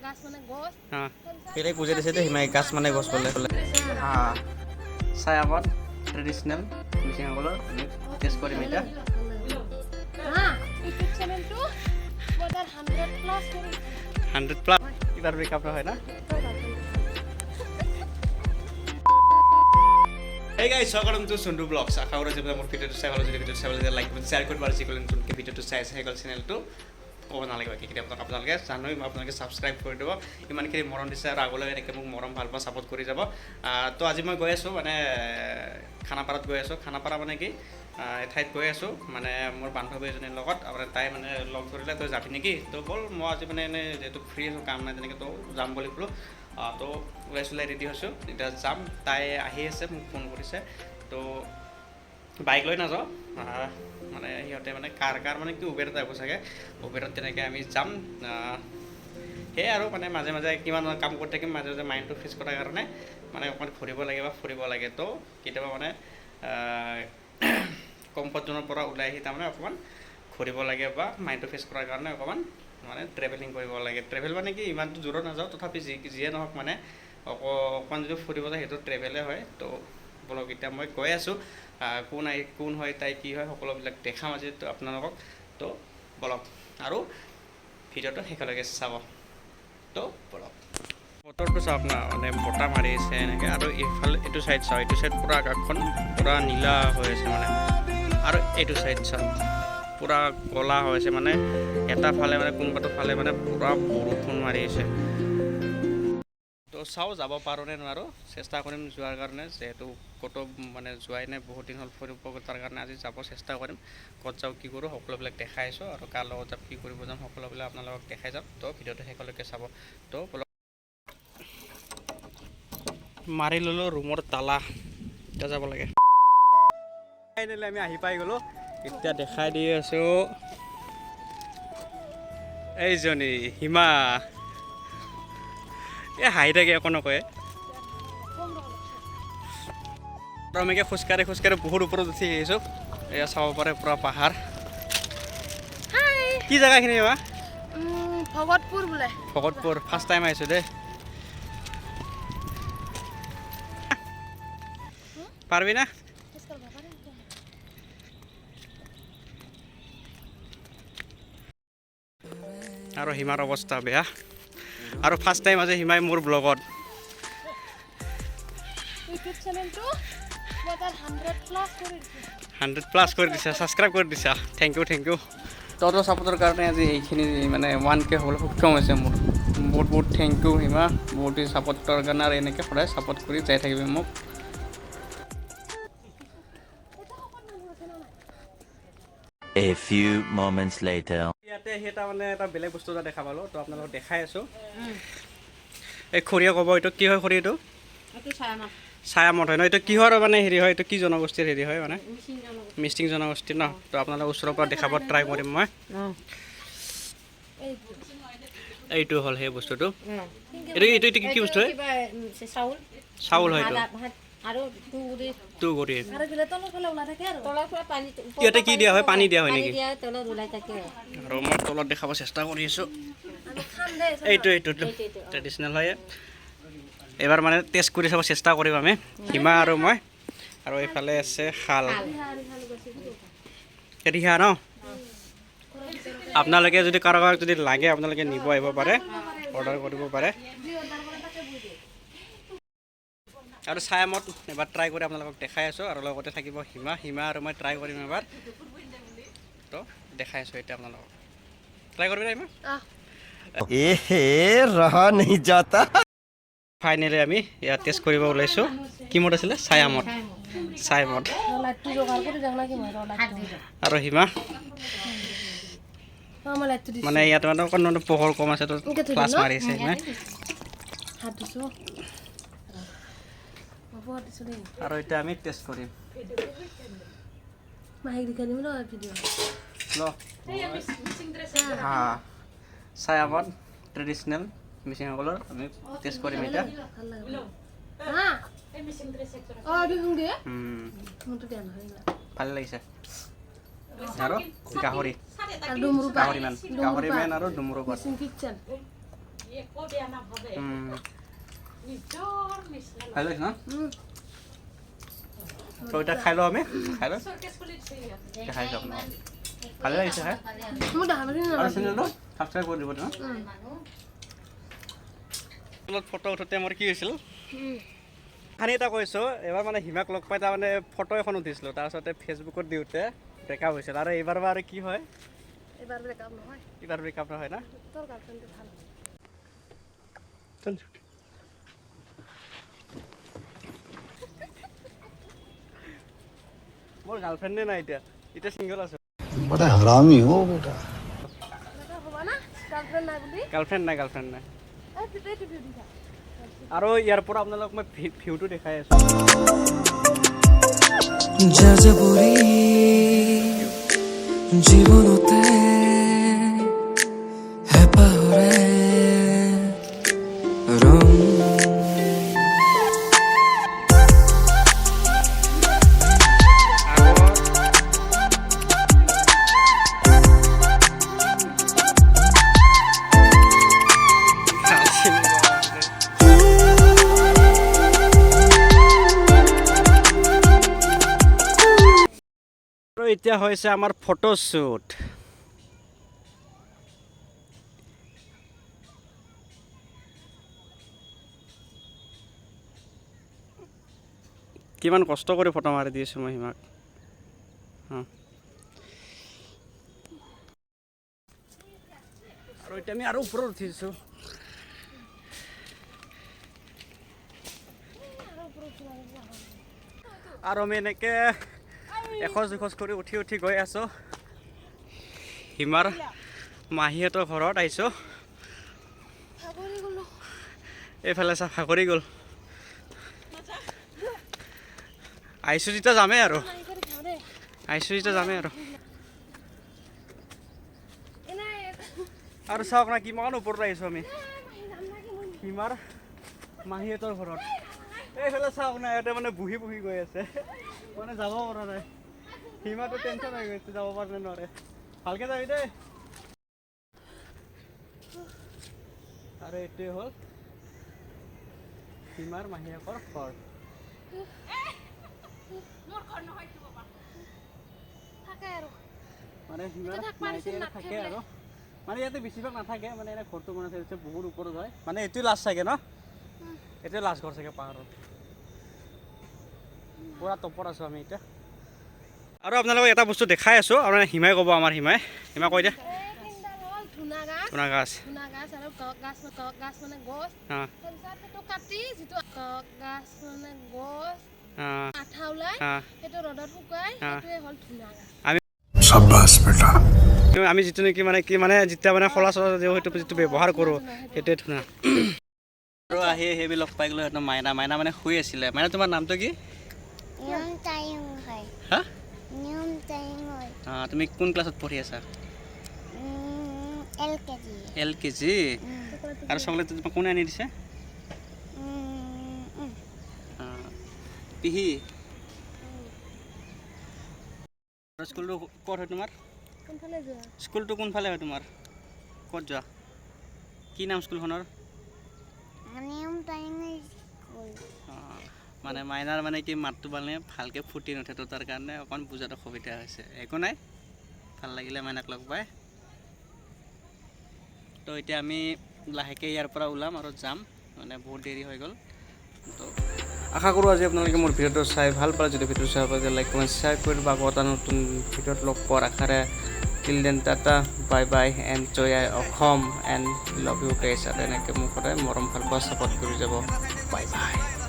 গাছ মানে গছ হ্যাঁ এটাই বুঝে দিয়েছে যে হিমাই গাছ মানে গছ বলে হ্যাঁ ছায়াপথ ট্রেডিশনাল মিচিংসকলৰ আমি টেষ্ট কৰিম এতিয়া ইউটিউব চেনেলটো বজাৰ 100 প্লাস কৰি 100 প্লাস এবাৰ ব্ৰেকআপ হয় না Hey guys, welcome to Sundu Vlogs. আশা কৰো যে মোৰ ভিডিওটো চাই ভালো যদি ভিডিওটো চাই ভালো লাইক কৰি শেয়াৰ কৰিব আৰু যিকোনো নতুনকৈ ভিডিওটো চাই আছে হেগল চেনেলটো ক'ব নালাগিব কি কেতিয়া আপোনালোকে জানোই আপোনালোকে ছাবস্ক্ৰাইব কৰি দিব ইমানখিনি মৰম দিছে আৰু আগলৈ এনেকৈ মোক মৰম ভাল পোৱা ছাপোৰ্ট কৰি যাব তো আজি মই গৈ আছোঁ মানে খানাপাৰাত গৈ আছোঁ খানাপাৰা মানে কি এঠাইত গৈ আছোঁ মানে মোৰ বান্ধৱী এজনীৰ লগত আৰু তাই মানে লগ ধৰিলে তই যাবি নেকি তো ব'ল মই আজি মানে এনেই যিহেতু ফ্ৰী আছোঁ কাম নাই তেনেকৈ তো যাম বুলি ক'লোঁ তো ওলাই ৰেডি হৈছোঁ এতিয়া যাম তাই আহি আছে মোক ফোন কৰিছে তো বাইক লৈ নাযাওঁ মানে সিহঁতে মানে কাৰ মানে কি উবেৰত আহিব চাগে উবেৰত তেনেকৈ আমি যাম সেয়াই আৰু মানে মাজে মাজে কিমান কাম কৰি থাকিম মাজে মাজে মাইণ্ডটো ফ্ৰেছ কৰাৰ কাৰণে মানে অকণমান ঘূৰিব লাগে বা ফুৰিব লাগে তো কেতিয়াবা মানে কমফৰ্ট জ'নৰ পৰা ওলাই আহি তাৰমানে অকণমান ঘূৰিব লাগে বা মাইণ্ডটো ফ্ৰেছ কৰাৰ কাৰণে অকণমান মানে ট্ৰেভেলিং কৰিব লাগে ট্ৰেভেল মানে কি ইমানটো দূৰত নাযাওঁ তথাপি যিয়ে নহওক মানে অকণমান যদি ফুৰিব যায় সেইটো ট্ৰেভেলে হয় তো বলক এতিয়া মই গৈ আছোঁ কোন হয় তাই কি হয় সকলোবিলাক দেখাম আজি তো আপোনালোকক তো বলক আৰু ভিডিঅ'টো শেষলৈকে চাব তো বলক বতৰটো চাওক না মানে বতাহ মাৰি আছে এনেকৈ আৰু এইটো চাইড চাওক এইটো চাইড পূৰা আকাশখন পূৰা নীলা হৈ আছে মানে আৰু এইটো চাইড চাওক পূৰা ক'লা হৈ আছে মানে এটা ফালে মানে কোনোবাটো ফালে মানে পূৰা বৰষুণ মাৰি আছে তো চাওঁ যাব পাৰোঁ নে নোৱাৰোঁ চেষ্টা কৰিম যোৱাৰ কাৰণে যিহেতু ক'তো মানে যোৱাই নাই বহুত দিন হ'ল ফুৰিব তাৰ কাৰণে আজি যাব চেষ্টা কৰিম ক'ত যাওঁ কি কৰোঁ সকলোবিলাক দেখাই আছোঁ আৰু কাৰ লগত যাম কি কৰিব যাম সকলোবিলাক আপোনালোকক দেখাই যাম তো ভিডিঅ'টো শেষলৈকে চাব তো মাৰি ল'লোঁ ৰুমৰ তালা এতিয়া যাব লাগে ফাইনেলি আমি আহি পাই গ'লোঁ এতিয়া দেখাই দি আছোঁ এইজনী হিমা এই হাঁহি থাকে একো নকয় আৰু আমি খোজকাঢ়ি বহুত ওপৰত উঠি আহিছোঁ এয়া চাব পাৰে পূৰা পাহাৰ কি জেগাখিনি বা ভগতপুৰ বোলে ভগতপুৰ ফাৰ্ষ্ট টাইম আহিছোঁ দেই পাৰবি না আৰু হিমাৰ অৱস্থা বেয়া আৰু ফাৰ্ষ্ট টাইম আজি হিমাই মোৰ ব্লগত ইউটিউব চেনেলটো বজাৰ 100 প্লাস কৰি দিছা ছাবস্ক্ৰাইব কৰি দিছা থেংক ইউ তহঁতৰ ছাপোৰ্টৰ কাৰণে আজি এইখিনি মানে 1K হ'বলৈ সক্ষম হৈছে মোৰ বহুত থেংক ইউ হিমা বহুত ছাপোৰ্টৰ কাৰণে আৰু এনেকৈ সদায় ছাপোৰ্ট কৰি যাই থাকিবি মোক A few moments later. ইয়াতে এটা মানে এটা বেলেগ বস্তু এটা দেখা পালোঁ তো আপোনালোকক দেখাই আছোঁ এই খৰিয়া ক'ব এইটো কি হয় খৰিয়াটো ছায়ামঠ হয় ন এইটো কিহৰ মানে হেৰি হয় এইটো কি জনগোষ্ঠীৰ হেৰি হয় মানে মিচিং জনগোষ্ঠীৰ ন তো আপোনালোক ওচৰৰ পৰা দেখাব ট্ৰাই কৰিম মই এইটো হ'ল সেই বস্তুটো এইটো কি বস্তু হয় চাউল হয় তুঁহগুৰি ইয়াতে কি দিয়া হয় পানী দিয়া হয় নেকি আৰু মই তলত দেখাব চেষ্টা কৰি আছোঁ এইটো ট্ৰেডিশ্যনেল হয় এবাৰ মানে টেষ্ট কৰি চাব চেষ্টা কৰিম আমি হিমা আৰু মই আৰু এইফালে আছে শাল ৰিহা ন আপোনালোকে যদি কাৰোবাক যদি লাগে আপোনালোকে নিব আহিব পাৰে অৰ্ডাৰ কৰিব পাৰে আৰু ছায়ামঠ এবাৰ ট্ৰাই কৰি আপোনালোকক দেখাই আছোঁ আৰু লগতে থাকিব হিমা আৰু মই ট্ৰাই কৰিম এবাৰ তো দেখাই আছোঁ এতিয়া আপোনালোকক ট্ৰাই কৰিবি হিমা रहा नहीं जाता ফাইনেলি আমি ইয়াত টেষ্ট কৰিব ওলাইছোঁ কি মদ আছিলে ছায়ামঠ আৰু হিমা মানে ইয়াত মানে অকণমান পোহৰ কম আছে তো ক্লাছ মাৰি আছে হিমা আৰু এতিয়া আমি টেষ্ট কৰিম ছায়ামঠ ট্ৰেডিশ্যনেল মিচিংসকলৰ আমি টেষ্ট কৰিম এতিয়া ভালে লাগিছে আৰু গাহৰি মেন আৰু ডুমুৰু পাত ভাল লাগিছে ন তো এতিয়া খাই লওঁ আমি খাই লওঁ খাই যাম ন ভালে লাগিছে খাই মোৰ দাহাবাৰী আৰু চেনেলটো সাবস্ক্ৰাইব কৰি দিব ন ফটো উঠোঁতে মোৰ কি হৈছিল খানি এটা কৈছোঁ এবাৰ মানে হিমাক লগ পাই তাৰমানে ফটো এখন উঠিছিলোঁ তাৰপিছতে ফেচবুকত দিওঁতে ব্ৰেকআপ হৈছিল আৰু এইবাৰ বাৰু কি হয় এইবাৰ ব্ৰেকআপ নহয় এইবাৰ ব্ৰেকআপ নহয় না তোৰ গাৰ্লফ্ৰেণ্ডটো ভাল মোৰ গাৰ্লফ্ৰেণ্ডে নাই এতিয়া এতিয়া ছিংগল আছোঁ बड़ा हरामी हो बेटा এনেকুৱা হ'ব না গাৰ্লফ্ৰেণ্ড নাই বুলি গাৰ্লফ্ৰেণ্ড নাই এই তেতিয়াই টিপি দিছা আৰু ইয়াৰ পৰা আপোনালোকক মই ভিউটো দেখাই আছোঁ যাযাবৰী জীৱনতে হেঁপাহৰে ৰং আৰু এতিয়া হৈছে আমাৰ ফটোশ্বুট কিমান কষ্ট কৰি ফটো মাৰি দিছোঁ মই হিমাক আৰু এতিয়া আমি আৰু ওপৰত উঠিছোঁ আৰু আমি এনেকৈ এখোজ দুখোজ কৰি উঠি উঠি গৈ আছোঁ হিমাৰ মাহীহঁতৰ ঘৰত আহিছোঁ ভাগৰি গ'লো এইফালে চা ভাগৰি গ'ল আহিছোঁ যেতিয়া যামেই আৰু আহিছোঁ যেতিয়া যামেই আৰু চাওক না কিমান ওপৰত আহিছোঁ আমি হিমাৰ মাহীহঁতৰ ঘৰত এইফালে চাওক না ইয়াতে মানে বহি বহি গৈ আছে মানে যাব পৰা নাই হিমাটো টেনশ্যন হৈ গৈছে যাব পাৰে নোৱাৰে ভালকৈ যাবি দেই আৰু এইটোৱে হ'ল হিমাৰ মাহীয়েকৰ ঘৰ থাকে আৰু মানে হিমাৰ মাইকী থাকে আৰু মানে ইয়াতে বেছিভাগ নাথাকে মানে এনে ঘৰটো বনাই থৈছে বহুত ওপৰত হয় মানে এইটোৱে লাষ্ট চাগে ন এইটোৱে লাষ্ট ঘৰ চাগে পাহাৰত পুৰা টপত আছোঁ আমি এতিয়া আৰু আপোনালোকক এটা বস্তু দেখাই আছোঁ আৰু হিমাই ক'ব আমাৰ হিমাই কৈ দিয়া ধুনা গাছ ধুনা গাছ আৰু কক গাছ মানে গছ অঁ তাৰপিছত সেইটো কাটি যিটো কক গাছ মানে গছ অঁ আঠা ওলাই অঁ সেইটো ৰ'দত শুকাই সেইটোৱে হ'ল ধুনা গাছ शाबाश बेटा আমি যিটো নেকি মানে যেতিয়া মানে খোলা চলা দিওঁ সেইটো যিটো ব্যৱহাৰ কৰোঁ সেইটোৱে ধুনা আৰু আহি সেইবিলাক লগ পাই গ'লোঁ সিহঁতৰ মাইনা মানে শুই আছিলে মাইনা তোমাৰ নামটো কি নিয়ম টাইম হয় হা নিয়ম টাইম হয় তুমি কোন ক্লাছত পঢ়ি আছা LKG আৰু চকলেটটো তোমাক কোনে আনি দিছে পিহি স্কুলটো ক'ত হয় তোমাৰ কোনফালে যোৱা স্কুলটো কোনফালে হয় তোমাৰ ক'ত যোৱা কি নাম স্কুলখনৰ নিয়ম টাইম মানে মাইনাৰ মানে কি মাতটো মানে ভালকৈ ফুটি নুঠে তো তাৰ কাৰণে অকণ বুজাত অসুবিধা হৈছে একো নাই ভাল লাগিলে মাইনাক লগ পাই তো এতিয়া আমি লাহেকৈ ইয়াৰ পৰা ওলাম আৰু যাম মানে বহুত দেৰি হৈ গ'ল তো আশা কৰোঁ আজি আপোনালোকে মোৰ ভিডিঅ'টো চাই ভাল পালে যদি ভিডিঅ'টো চাই পালে লাইক কমেণ্ট শ্বেয়াৰ কৰি দিব আকৌ এটা নতুন ভিডিঅ'ত লগ পোৱাৰ আশাৰে till then tata bye bye enjoy Assam and love you guys আৰু এনেকৈ মোক সদায় মৰম ভাল পোৱা ছাপৰ্ট কৰি যাব বাই বাই